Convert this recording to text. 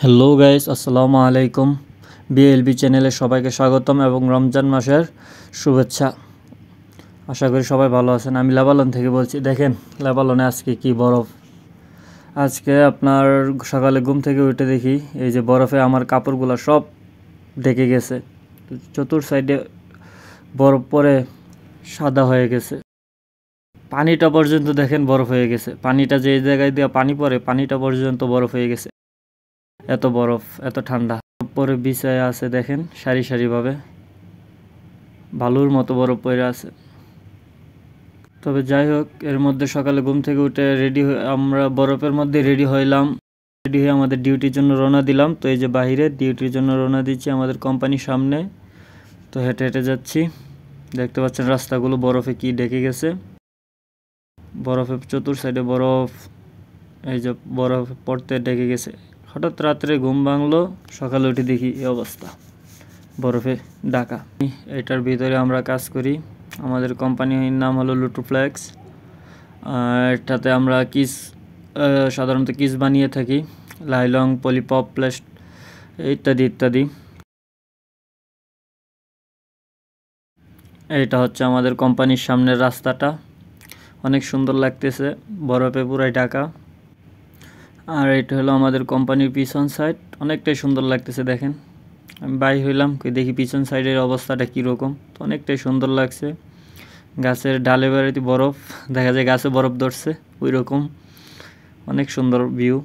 Hello guys, আসসালামু আলাইকুম। BLB চ্যানেলে সবাইকে স্বাগতম এবং রমজান মাসের শুভেচ্ছা। আশা করি সবাই ভালো আছেন। আমি লেবানন থেকে বলছি। দেখেন লেবাননে আজকে কি বরফ। আজকে আপনার সকালে ঘুম থেকে উঠে দেখি এই যে বরফে আমার কাপড়গুলো সব ঢেকে গেছে। চতুর সাইডে বরফ পরে সাদা হয়ে গেছে। পানিটা পর্যন্ত দেখেন বরফ হয়ে গেছে। পানিটা যে জায়গায় দিয়ে পানি পড়ে পানিটা পর্যন্ত বরফ হয়ে গেছে। এত বরফ, এত ঠান্ডা। পরে বিছায় আছে দেখেন সারি সারিভাবে বালুর মতো বরফ পড়ে আছে। তবে যাই হোক, এর মধ্যে সকালে ঘুম থেকে উঠে আমরা বরফের মধ্যে রেডি হইলাম। রেডি হয়ে আমাদের ডিউটির জন্য রওনা দিলাম। তো এই যে বাইরে ডিউটির জন্য রওনা দিচ্ছি আমাদের কোম্পানির সামনে। তো হেঁটে হেঁটে যাচ্ছি। দেখতে পাচ্ছেন রাস্তাগুলো বরফে কি ঢেকে গেছে। বরফে চতুর সাইডে বরফ, এই যে বরফ পড়তে ঢেকে গেছে। হঠাৎ রাত্রে ঘুম ভাঙলো, সকালে উঠে দেখি এই অবস্থা, বরফে ঢাকা। এটার ভিতরে আমরা কাজ করি। আমাদের কোম্পানির নাম হলো লুট্রোফ্লেক্স। এটাতে আমরা সাধারণত কিস বানিয়ে থাকি, লাইলং, পলিপপ, প্লাস্ট ইত্যাদি ইত্যাদি। এটা হচ্ছে আমাদের কোম্পানির সামনের রাস্তাটা, অনেক সুন্দর লাগতেছে, বরফে পুরাই ঢাকা। আর এটা হলো আমাদের কোম্পানির পিছন সাইড, অনেকটাই সুন্দর লাগতেছে। দেখেন আমি বাইর হইলাম, দেখি পিছন সাইডের অবস্থাটা কীরকম। তো অনেকটাই সুন্দর লাগছে। গাছের ডালে বেড়াতে বরফ দেখা যায়, গাছে বরফ ধরছে ওই রকম, অনেক সুন্দর ভিউ।